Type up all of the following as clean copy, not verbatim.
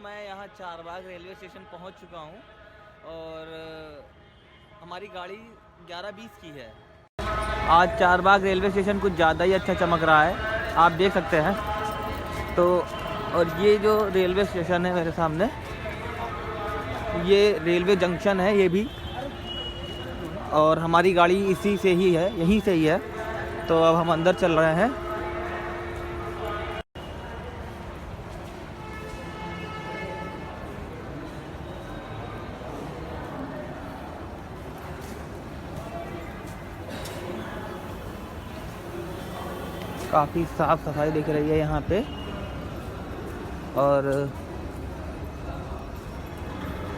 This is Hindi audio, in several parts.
मैं यहाँ चारबाग रेलवे स्टेशन पहुँच चुका हूँ और हमारी गाड़ी 11:20 की है। आज चारबाग रेलवे स्टेशन कुछ ज़्यादा ही अच्छा चमक रहा है, आप देख सकते हैं। तो और ये जो रेलवे स्टेशन है मेरे सामने, ये रेलवे जंक्शन है ये भी, और हमारी गाड़ी इसी से ही है, यहीं से ही है। तो अब हम अंदर चल रहे हैं। काफ़ी साफ़ सफाई दिख रही है यहाँ पे। और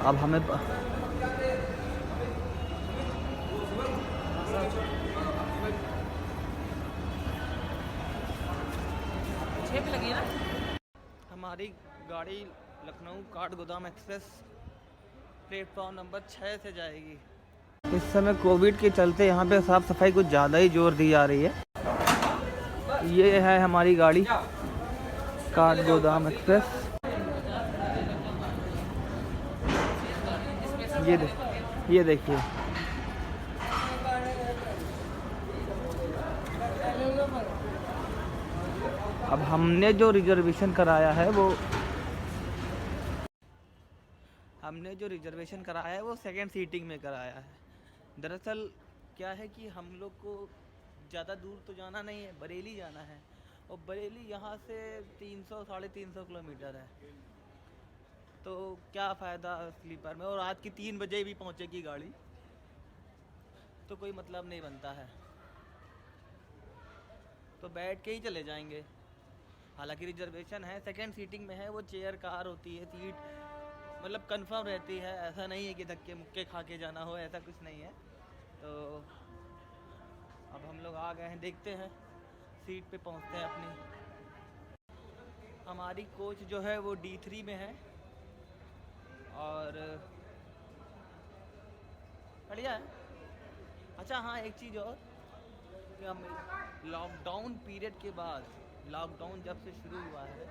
अब हमें लगी ना। हमारी गाड़ी Lucknow Kathgodam express platform number 6 से जाएगी। इस समय कोविड के चलते यहाँ पे साफ़ सफाई कुछ ज़्यादा ही जोर दी जा रही है। ये है हमारी गाड़ी काठगोदाम एक्सप्रेस। ये देखिए, अब हमने जो रिजर्वेशन कराया है वो सेकंड सीटिंग में कराया है। दरअसल क्या है कि हम लोग को ज़्यादा दूर तो जाना नहीं है, बरेली जाना है, और बरेली यहाँ से 300-350 किलोमीटर है। तो क्या फ़ायदा स्लीपर में, और रात की 3 बजे भी पहुँचेगी गाड़ी, तो कोई मतलब नहीं बनता है। तो बैठ के ही चले जाएंगे। हालांकि रिजर्वेशन है, सेकंड सीटिंग में है, वो चेयर कार होती है, सीट मतलब कंफर्म रहती है। ऐसा नहीं है कि धक्के मुक्के खा के जाना हो, ऐसा कुछ नहीं है। तो अब हम लोग आ गए हैं, देखते हैं, सीट पे पहुंचते हैं अपनी। हमारी कोच जो है वो D3 में है और बढ़िया है। अच्छा हाँ, एक चीज़ और कि हम लॉकडाउन पीरियड के बाद, लॉकडाउन जब से शुरू हुआ है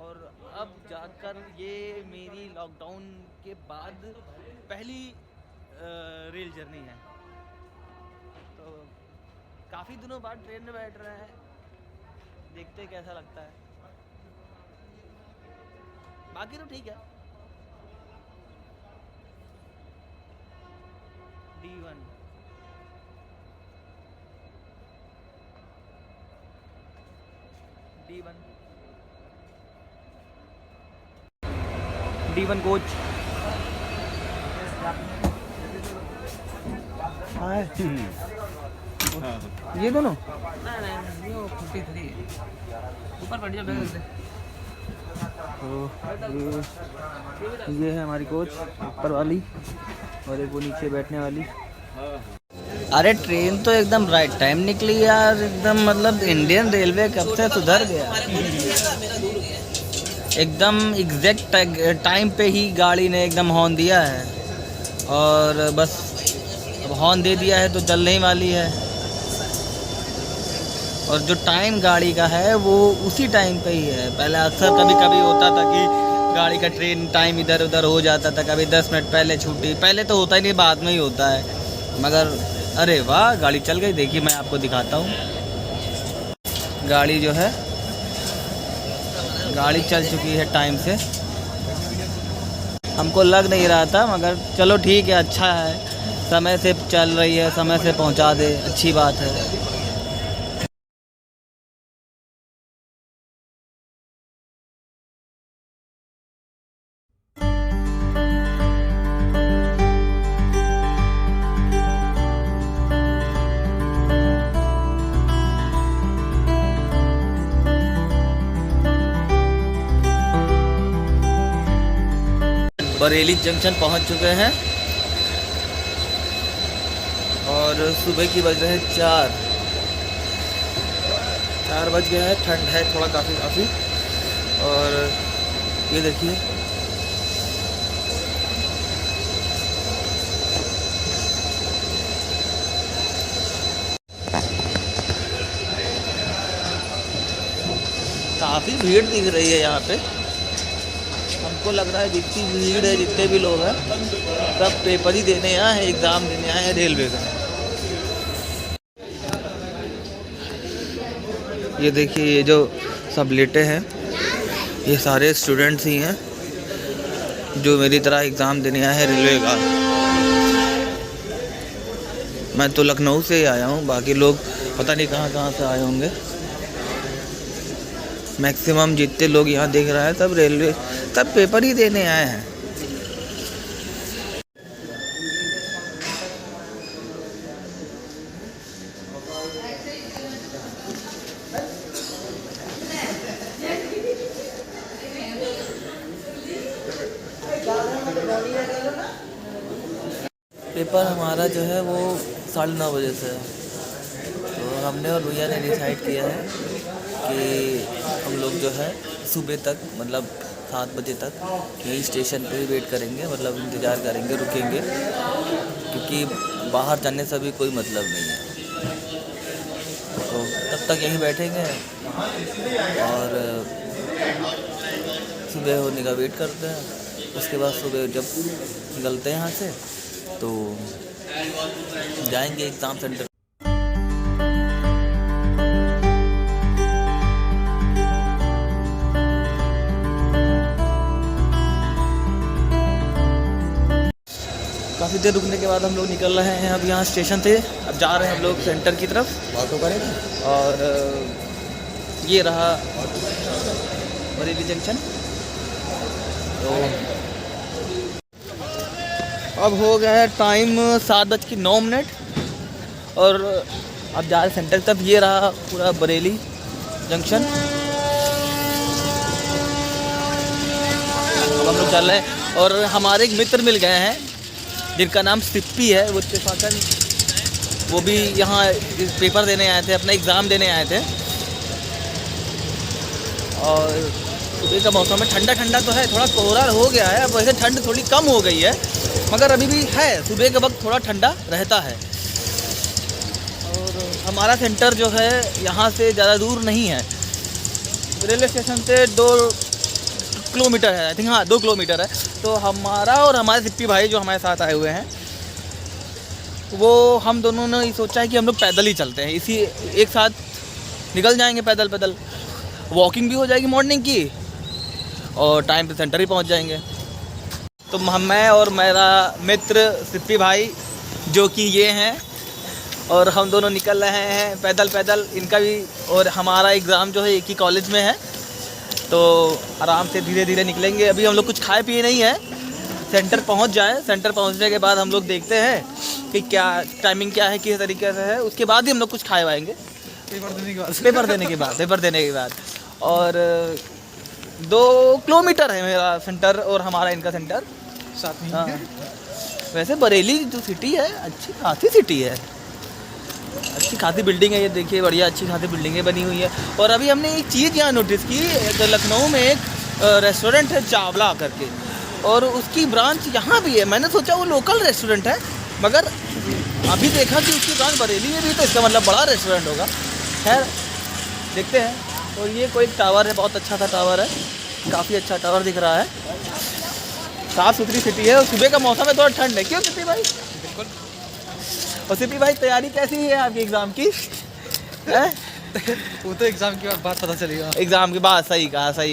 और अब जाकर ये मेरी लॉकडाउन के बाद पहली रेल जर्नी है। तो काफ़ी दिनों बाद ट्रेन में बैठ रहे हैं, देखते हैं कैसा लगता है। बाकी तो ठीक है। D1 D1 कोच ये दोनों ऊपर बढ़ जाओ। तो ये है हमारी कोच ऊपर वाली, और एक वो नीचे बैठने वाली। अरे ट्रेन तो एकदम राइट टाइम निकली यार, एकदम मतलब इंडियन रेलवे कब से सुधर गया। एकदम एग्जैक्ट टाइम पे ही गाड़ी ने एकदम हॉर्न दिया है, और बस अब हॉर्न दे दिया है तो चलने ही वाली है। और जो टाइम गाड़ी का है वो उसी टाइम पे ही है। पहले अक्सर कभी कभी होता था कि गाड़ी का ट्रेन टाइम इधर उधर हो जाता था, कभी 10 मिनट पहले छूटी, पहले तो होता ही नहीं, बाद में ही होता है। मगर अरे वाह, गाड़ी चल गई। देखिए मैं आपको दिखाता हूँ, गाड़ी जो है, गाड़ी चल चुकी है टाइम से। हमको लग नहीं रहा था, मगर चलो ठीक है, अच्छा है, समय से चल रही है, समय से पहुंचा दे, अच्छी बात है। बरेली जंक्शन पहुंच चुके हैं और सुबह की बज रहे हैं 4 बज गया है। ठंड है थोड़ा, काफ़ी। और ये देखिए, काफ़ी भीड़ दिख रही है यहाँ पे। हम हमको लग रहा है जितनी भीड़ है, जितने भी लोग हैं, सब पेपर ही देने आए हैं, एग्ज़ाम देने आए हैं रेलवे का। ये देखिए, ये जो सब लेटे हैं ये सारे स्टूडेंट्स ही हैं जो मेरी तरह एग्ज़ाम देने आए हैं रेलवे का। मैं तो लखनऊ से ही आया हूँ, बाकी लोग पता नहीं कहाँ कहाँ से आए होंगे। मैक्सिमम जितने लोग यहाँ देख रहे हैं सब रेलवे, सब पेपर ही देने आए हैं। पेपर हमारा जो है वो 9:30 बजे से है। तो हमने और भैया ने डिसाइड किया है कि हम लोग जो है सुबह तक, मतलब 7 बजे तक यही स्टेशन पे ही वेट करेंगे, मतलब इंतज़ार करेंगे, रुकेंगे, क्योंकि बाहर जाने से भी कोई मतलब नहीं है। तो तब तक यहीं बैठेंगे और सुबह होने का वेट करते हैं। उसके बाद सुबह जब निकलते हैं यहाँ से तो जाएंगे एग्ज़ाम सेंटर। काफ़ी देर रुकने के बाद हम लोग निकल रहे हैं अब यहाँ स्टेशन से। अब जा रहे हैं हम लोग सेंटर की तरफ। बातों करेंगे। और ये रहा बरेली जंक्शन। तो अब हो गया है टाइम 7:09 और अब जा रहे सेंटर की तरफ। ये रहा पूरा बरेली जंक्शन। अब हम लोग चल रहे हैं और हमारे एक मित्र मिल गए हैं जिनका नाम सिप्पी है। वो इत्तेफाकन वो भी यहाँ पेपर देने आए थे, अपना एग्ज़ाम देने आए थे। और सुबह का मौसम है, ठंडा ठंडा तो है, थोड़ा कोहरा हो गया है। अब वैसे ठंड थोड़ी कम हो गई है, मगर अभी भी है, सुबह के वक्त थोड़ा ठंडा रहता है। और हमारा सेंटर जो है यहाँ से ज़्यादा दूर नहीं है, रेलवे स्टेशन से 2 किलोमीटर है, आई थिंक। हाँ, 2 किलोमीटर है। तो हमारा और हमारे सिप्पी भाई जो हमारे साथ आए हुए हैं, वो हम दोनों ने सोचा है कि हम लोग पैदल ही चलते हैं, इसी एक साथ निकल जाएंगे पैदल पैदल। वॉकिंग भी हो जाएगी मॉर्निंग की और टाइम पे सेंटर ही पहुंच जाएंगे। तो मैं और मेरा मित्र सिप्पी भाई जो कि ये हैं, और हम दोनों निकल रहे हैं पैदल पैदल। इनका भी और हमारा एग्ज़ाम जो है एक ही कॉलेज में है, तो आराम से धीरे धीरे निकलेंगे। अभी हम लोग कुछ खाए पिए नहीं है, सेंटर पहुंच जाए। सेंटर पहुंचने के बाद हम लोग देखते हैं कि क्या टाइमिंग क्या है, किस तरीके से है, उसके बाद ही हम लोग कुछ खाए वाएंगे पेपर देने के बाद। और 2 किलोमीटर है मेरा सेंटर और हमारा इनका सेंटर साथ में। हाँ, वैसे बरेली जो सिटी है अच्छी खासी सिटी है, अच्छी खासी बिल्डिंग है। ये देखिए, बढ़िया अच्छी खासी बिल्डिंगें बनी हुई है। और अभी हमने एक चीज़ यहाँ नोटिस की, तो लखनऊ में एक रेस्टोरेंट है चावला करके, और उसकी ब्रांच यहाँ भी है। मैंने सोचा वो लोकल रेस्टोरेंट है, मगर अभी देखा कि उसकी ब्रांच बरेली में भी, तो इसका मतलब बड़ा रेस्टोरेंट होगा। खैर देखते हैं। और ये कोई टावर है, बहुत अच्छा सा टावर है, काफ़ी अच्छा टावर दिख रहा है। साफ़ सुथरी सिटी है और सुबह का मौसम है, थोड़ा ठंड है। क्यों सिटी भाई? बिल्कुल। और सिटी भाई, तैयारी कैसी है आपकी एग्ज़ाम की? वो तो एग्ज़ाम के बाद पता चलेगा। एग्ज़ाम के बाद, सही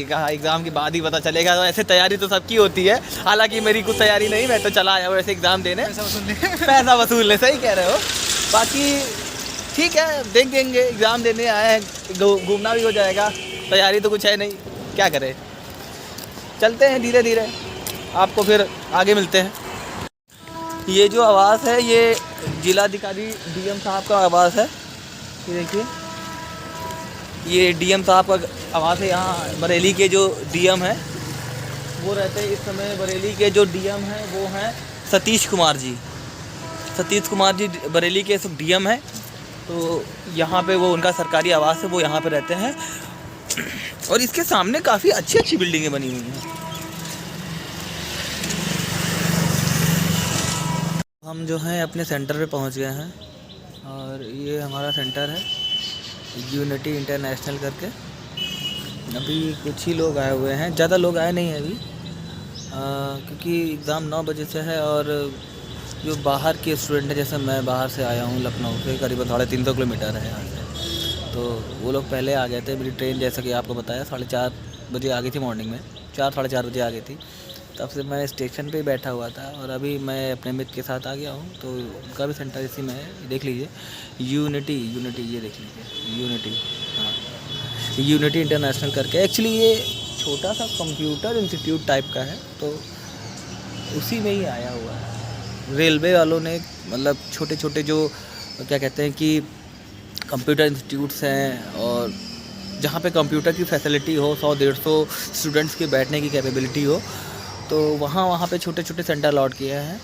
कहा, एग्ज़ाम के बाद ही पता चलेगा। तो ऐसे तैयारी तो सबकी होती है, हालांकि मेरी कुछ तैयारी नहीं, मैं तो चला आया हूँ ऐसे एग्ज़ाम देने, पैसा वसूलने। सही कह रहे हो। बाकी ठीक है, देख देंगे, एग्ज़ाम देने आए हैं, घूमना भी हो जाएगा। तैयारी तो कुछ है नहीं, क्या करें। चलते हैं धीरे धीरे, आपको फिर आगे मिलते हैं। ये जो आवास है ये जिलाधिकारी डीएम साहब का आवास है। ये देखिए, ये डीएम साहब का आवास है। यहाँ बरेली के जो डीएम है वो रहते हैं इस समय। बरेली के जो डीएम हैं वो हैं सतीश कुमार जी बरेली के डीएम हैं। तो यहाँ पे वो उनका सरकारी आवास है, वो यहाँ पे रहते हैं। और इसके सामने काफ़ी अच्छी अच्छी बिल्डिंगें बनी हुई हैं। हम जो हैं अपने सेंटर पे पहुँच गए हैं, और ये हमारा सेंटर है यूनिटी इंटरनेशनल करके। अभी कुछ ही लोग आए हुए हैं, ज़्यादा लोग आए नहीं हैं अभी। क्योंकि एग्ज़ाम 9 बजे से है और जो बाहर के स्टूडेंट हैं, जैसे मैं बाहर से आया हूँ लखनऊ से, करीबन 350 किलोमीटर है यहाँ से, तो वो लोग पहले आ गए थे। मेरी ट्रेन जैसा कि आपको बताया 4:30 बजे आ गई थी, मॉर्निंग में 4-4:30 बजे आ गई थी। तब से मैं स्टेशन पे बैठा हुआ था और अभी मैं अपने मित्र के साथ आ गया हूँ। तो उनका भी सेंटर इसी में है, देख लीजिए, यूनिटी ये देख लीजिए, यूनिटी, हाँ, यूनिटी इंटरनेशनल करके। एक्चुअली ये छोटा सा कंप्यूटर इंस्टीट्यूट टाइप का है, तो उसी में ही आया हुआ है। रेलवे वालों ने मतलब छोटे छोटे जो क्या कहते हैं कि कंप्यूटर इंस्टीट्यूट्स हैं, और जहाँ पे कंप्यूटर की फैसिलिटी हो, 100-150 स्टूडेंट्स के बैठने की कैपेबिलिटी हो, तो वहाँ पे छोटे छोटे सेंटर अलॉट किए हैं।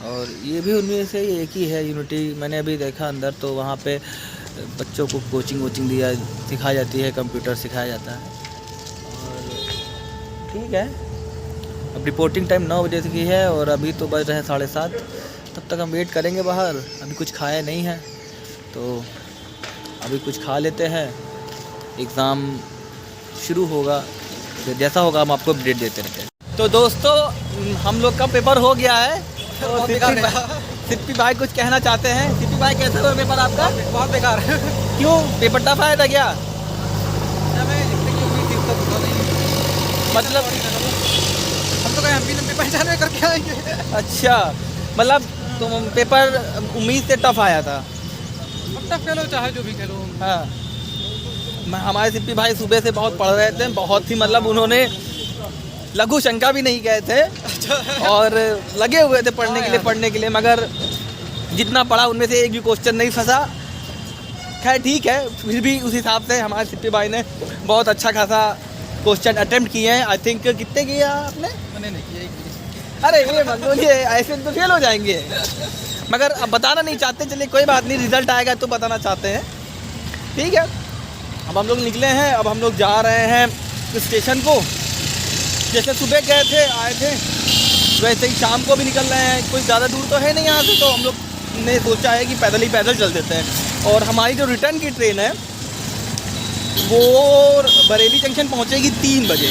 और ये भी उनमें से एक ही है, यूनिटी। मैंने अभी देखा अंदर, तो वहाँ पे बच्चों को कोचिंग सिखाई जाती है, कंप्यूटर सिखाया जाता है। और ठीक है, अब रिपोर्टिंग टाइम 9 बजे की है और अभी तो बज रहे हैं 7:30। तब तक हम वेट करेंगे बाहर। अभी कुछ खाया नहीं है, तो अभी कुछ खा लेते हैं। एग्ज़ाम शुरू होगा, फिर जैसा होगा हम आपको अपडेट देते रहते हैं। तो दोस्तों, हम लोग का पेपर हो गया है। तो सिप्पी भाई कुछ कहना चाहते हैं। सिप्पी भाई, कैसा हुआ पेपर आपका? बहुत बेकार है। क्यों, पेपर टफ आया था क्या? मतलब हम तो कहीं लंबी पहचान में करके आएंगे। अच्छा, मतलब तुम पेपर उम्मीद से टफ आया था? टफ खेलो चाहे जो भी खेलो। हाँ, हमारे सिप्पी भाई सुबह से बहुत पढ़ रहे थे, बहुत ही, मतलब उन्होंने लघु शंका भी नहीं गए थे और लगे हुए थे पढ़ने के लिए, मगर जितना पढ़ा उनमें से एक भी क्वेश्चन नहीं फंसा। खैर ठीक है, फिर भी उस हिसाब से हमारे सिप्पी भाई ने बहुत अच्छा खासा क्वेश्चन अटेम्प्ट किए हैं। आई थिंक कितने किए आपने? मैंने नहीं किया। अरे ये मत बोलिए, ऐसे तो फेल हो जाएंगे। मगर अब बताना नहीं चाहते, चलिए कोई बात नहीं, रिजल्ट आएगा तो बताना चाहते हैं। ठीक है, अब हम लोग निकले हैं। अब हम लोग जा रहे हैं स्टेशन को। जैसे सुबह गए थे, आए थे, वैसे ही शाम को भी निकल रहे हैं। कोई ज़्यादा दूर तो है नहीं यहाँ से, तो हम लोग ने सोचा है कि पैदल चल देते हैं। और हमारी जो रिटर्न की ट्रेन है वो बरेली जंक्शन पहुँचेगी 3 बजे।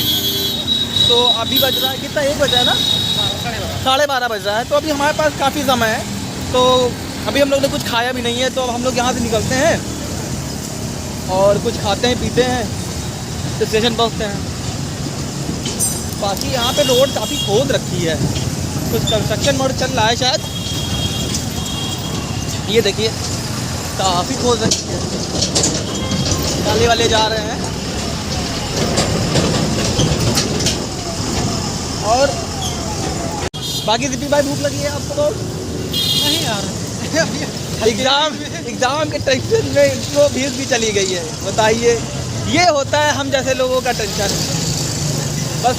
तो अभी बज रहा है कितना, 1 बजा है ना, 12:30 बज रहा है। तो अभी हमारे पास काफ़ी समय है। तो अभी हम लोग ने कुछ खाया भी नहीं है, तो अब हम लोग यहाँ से निकलते हैं और कुछ खाते हैं, पीते हैं, तो स्टेशन पहुँचते हैं। बाकी यहाँ पे रोड काफ़ी खोद रखी है, कुछ कंस्ट्रक्शन मोड चल रहा है शायद। ये देखिए, काफ़ी खोद रखी है। गाली वाले जा रहे हैं। और बाकी सिप्पी भाई, भूख लगी है आपको? तो नहीं यार, एग्ज़ाम के टेंशन में इनको भीड़ भी चली गई है। बताइए, ये होता है हम जैसे लोगों का टेंशन। बस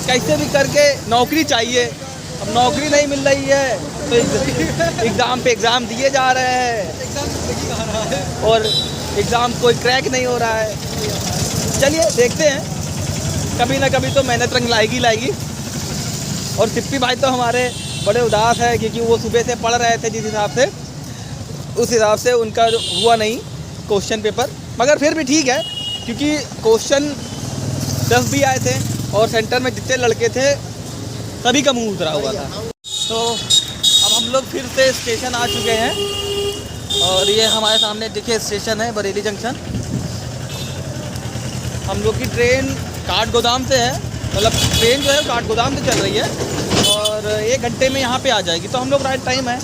कैसे भी करके नौकरी चाहिए। अब नौकरी नहीं मिल रही है तो एग्ज़ाम पे एग्ज़ाम दिए जा रहे हैं और एग्ज़ाम कोई क्रैक नहीं हो रहा है। चलिए देखते हैं, कभी ना कभी तो मेहनत रंग लाएगी। और सिप्पी भाई तो हमारे बड़े उदास है, क्योंकि वो सुबह से पढ़ रहे थे, जिस हिसाब से उस हिसाब से उनका हुआ नहीं क्वेश्चन पेपर। मगर फिर भी ठीक है, क्योंकि क्वेश्चन 10 भी आए थे और सेंटर में जितने लड़के थे सभी का मुंह उतरा हुआ था। तो अब हम लोग फिर से स्टेशन आ चुके हैं और ये हमारे सामने देखिए स्टेशन है, बरेली जंक्शन। हम लोग की ट्रेन काठगोदाम से है, मतलब ट्रेन जो है काठगोदाम से चल रही है और 1 घंटे में यहाँ पे आ जाएगी। तो हम लोग राइट टाइम है।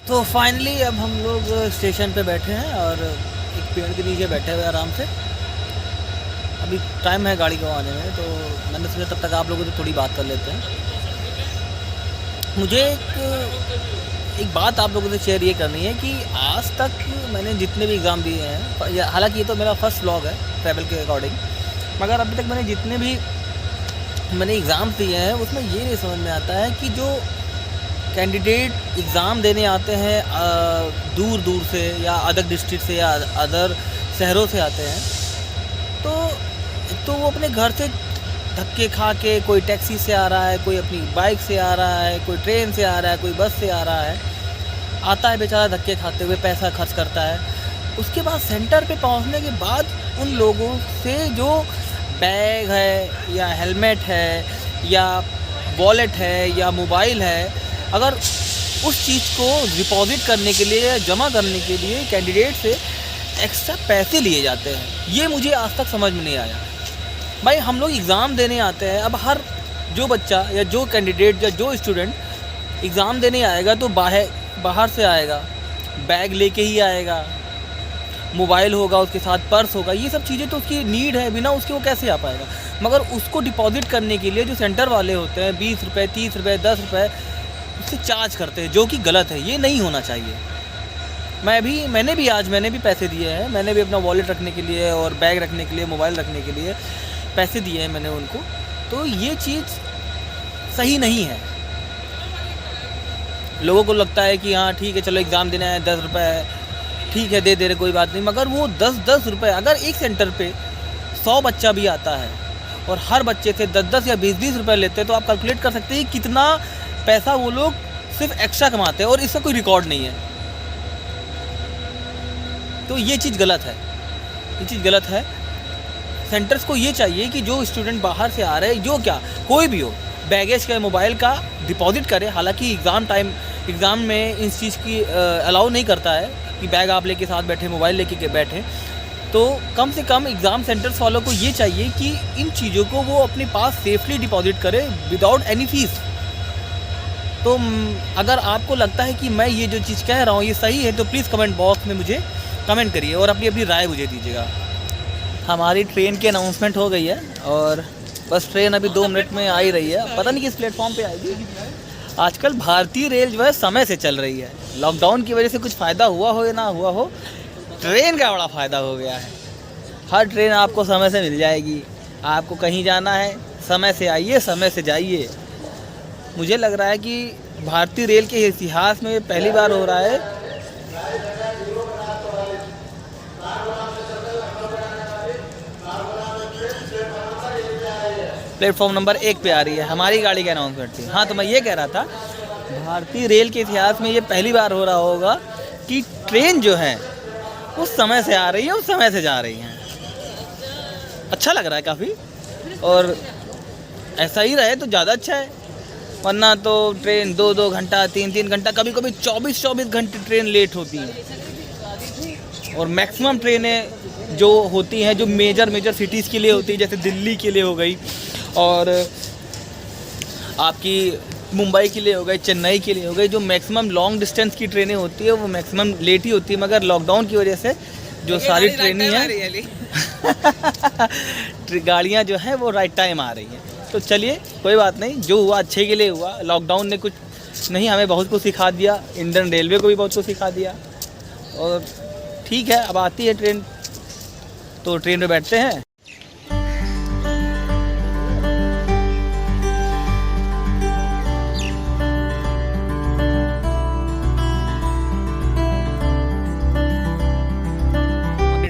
तो फाइनली अब हम लोग स्टेशन पे बैठे हैं और एक पेड़ के नीचे बैठे हुए आराम से। अभी टाइम है गाड़ी को आने में, तो मैंने सोचा तब तक आप लोगों से थोड़ी बात कर लेते हैं। मुझे एक बात आप लोगों से शेयर ये करनी है कि आज तक मैंने जितने भी एग्ज़ाम दिए हैं, हालांकि ये तो मेरा फर्स्ट व्लॉग है ट्रैवल के अकॉर्डिंग, मगर अभी तक मैंने जितने भी एग्ज़ाम दिए हैं उसमें ये नहीं समझ में आता है कि जो कैंडिडेट एग्ज़ाम देने आते हैं दूर दूर से या अदर डिस्ट्रिक्ट से या अदर शहरों से आते हैं, तो वो अपने घर से धक्के खा के, कोई टैक्सी से आ रहा है, कोई अपनी बाइक से आ रहा है, कोई ट्रेन से आ रहा है, कोई बस से आ रहा है, आता है बेचारा धक्के खाते हुए, पैसा खर्च करता है। उसके बाद सेंटर पे पहुंचने के बाद उन लोगों से जो बैग है या हेलमेट है या वॉलेट है या मोबाइल है, अगर उस चीज़ को डिपॉजिट करने के लिए या जमा करने के लिए कैंडिडेट से एक्स्ट्रा पैसे लिए जाते हैं, ये मुझे आज तक समझ में नहीं आया। भाई हम लोग एग्ज़ाम देने आते हैं, अब हर जो बच्चा या जो कैंडिडेट या जो स्टूडेंट एग्ज़ाम देने आएगा तो बाहर से आएगा, बैग लेके ही आएगा, मोबाइल होगा उसके साथ, पर्स होगा, ये सब चीज़ें तो उसकी नीड है, बिना उसके वो कैसे आ पाएगा। मगर उसको डिपॉजिट करने के लिए जो सेंटर वाले होते हैं 20 रुपये, 30 रुपये, 10 रुपये उससे चार्ज करते हैं, जो कि गलत है, ये नहीं होना चाहिए। मैंने भी पैसे दिए हैं, मैंने भी अपना वॉलेट रखने के लिए और बैग रखने के लिए, मोबाइल रखने के लिए पैसे दिए हैं मैंने उनको, तो ये चीज़ सही नहीं है। लोगों को लगता है कि हाँ ठीक है चलो एग्ज़ाम देना है, 10 रुपये ठीक है दे रहे कोई बात नहीं, मगर वो 10-10 रुपये, अगर एक सेंटर पे 100 बच्चा भी आता है और हर बच्चे से 10-10 या 20-20 रुपये लेते हैं, तो आप कैलकुलेट कर सकते हैं कितना पैसा वो लोग सिर्फ एक्स्ट्रा कमाते हैं और इसका कोई रिकॉर्ड नहीं है। तो ये चीज़ गलत है, ये चीज़ गलत है। सेंटर्स को ये चाहिए कि जो स्टूडेंट बाहर से आ रहे हैं, जो क्या कोई भी हो, बैगेज का, मोबाइल का डिपॉजिट करे। हालांकि एग्ज़ाम में इस चीज़ की अलाउ नहीं करता है कि बैग आप लेके साथ बैठे, मोबाइल लेके बैठे, तो कम से कम एग्ज़ाम सेंटर्स वालों को ये चाहिए कि इन चीज़ों को वो अपने पास सेफली डिपॉजिट करे विदाउट एनी फीस। तो अगर आपको लगता है कि मैं ये जो चीज़ कह रहा हूँ ये सही है, तो प्लीज़ कमेंट बॉक्स में मुझे कमेंट करिए और अपनी राय मुझे दीजिएगा। हमारी ट्रेन की अनाउंसमेंट हो गई है और बस ट्रेन अभी 2 मिनट में आ ही रही है, पता नहीं किस प्लेटफॉर्म पे आएगी। आजकल भारतीय रेल जो है समय से चल रही है, लॉकडाउन की वजह से कुछ फ़ायदा हुआ हो या ना हुआ हो, ट्रेन का बड़ा फ़ायदा हो गया है। हर ट्रेन आपको समय से मिल जाएगी, आपको कहीं जाना है समय से आइए, समय से जाइए। मुझे लग रहा है कि भारतीय रेल के इतिहास में पहली बार हो रहा है प्लेटफॉर्म नंबर 1 पे आ रही है, हमारी गाड़ी की अनाउंसमेंट थी। हाँ, तो मैं ये कह रहा था भारतीय रेल के इतिहास में ये पहली बार हो रहा होगा कि ट्रेन जो है उस समय से आ रही है, उस समय से जा रही हैं। अच्छा लग रहा है काफ़ी, और ऐसा ही रहे तो ज़्यादा अच्छा है, वरना तो ट्रेन 2-2 घंटा, 3-3 घंटा, कभी कभी 24-24 घंटे ट्रेन लेट होती हैं। और मैक्सिमम ट्रेनें जो होती हैं, जो मेजर सिटीज़ के लिए होती है, जैसे दिल्ली के लिए हो गई और आपकी मुंबई के लिए हो गई, चेन्नई के लिए हो गई, जो मैक्सिमम लॉन्ग डिस्टेंस की ट्रेनें होती है वो मैक्सिमम लेट ही होती है। मगर लॉकडाउन की वजह से जो सारी ट्रेनें हैं गाड़ियाँ जो हैं वो राइट टाइम आ रही हैं। तो चलिए कोई बात नहीं, जो हुआ अच्छे के लिए हुआ। लॉकडाउन ने कुछ नहीं, हमें बहुत कुछ सिखा दिया, इंडियन रेलवे को भी बहुत कुछ सिखा दिया, और ठीक है अब आती है ट्रेन, तो ट्रेन में बैठते हैं।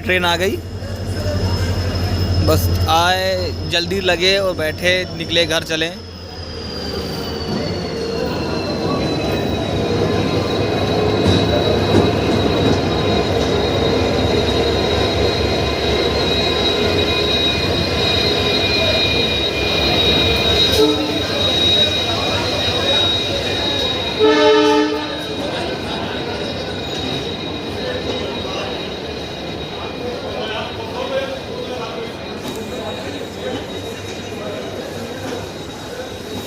ट्रेन आ गई, बस आए, जल्दी लगे और बैठे, निकले, घर चले।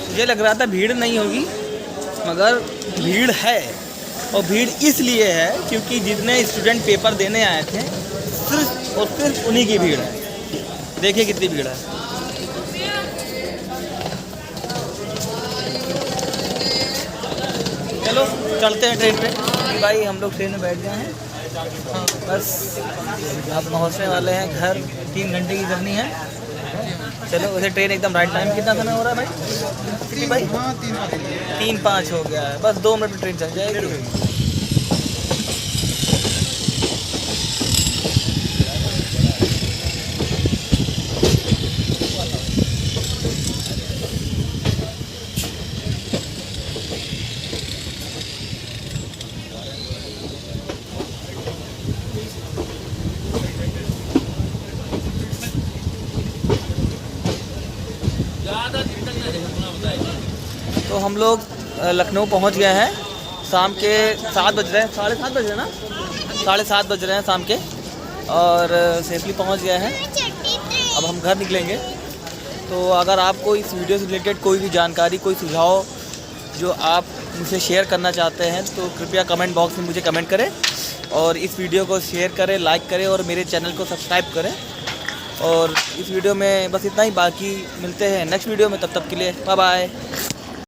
मुझे लग रहा था भीड़ नहीं होगी, मगर भीड़ है, और भीड़ इसलिए है क्योंकि जितने स्टूडेंट पेपर देने आए थे सिर्फ और सिर्फ उन्हीं की भीड़ है। देखिए कितनी भीड़ है। चलो चलते हैं ट्रेन पे। भाई हम लोग ट्रेन में बैठ गए हैं, बस अब पहुँचने वाले हैं घर। 3 घंटे की जर्नी है। चलो वैसे ट्रेन एकदम राइट टाइम। कितना समय हो रहा है भाई? कितनी भाई? 3:05 हो गया है। बस 2 मिनट में ट्रेन चल जाएगी। तो हम लोग लखनऊ पहुंच गए हैं। शाम के 7 बज रहे हैं, 7:30 बज रहे हैं ना, 7:30 बज रहे हैं शाम के, और सेफली पहुंच गए हैं। अब हम घर निकलेंगे। तो अगर आपको इस वीडियो से रिलेटेड कोई भी जानकारी, कोई सुझाव जो आप मुझसे शेयर करना चाहते हैं तो कृपया कमेंट बॉक्स में मुझे कमेंट करें, और इस वीडियो को शेयर करें, लाइक करें, और मेरे चैनल को सब्सक्राइब करें। और इस वीडियो में बस इतना ही। बाकी मिलते हैं नेक्स्ट वीडियो में, तब तक के लिए बाय बाय।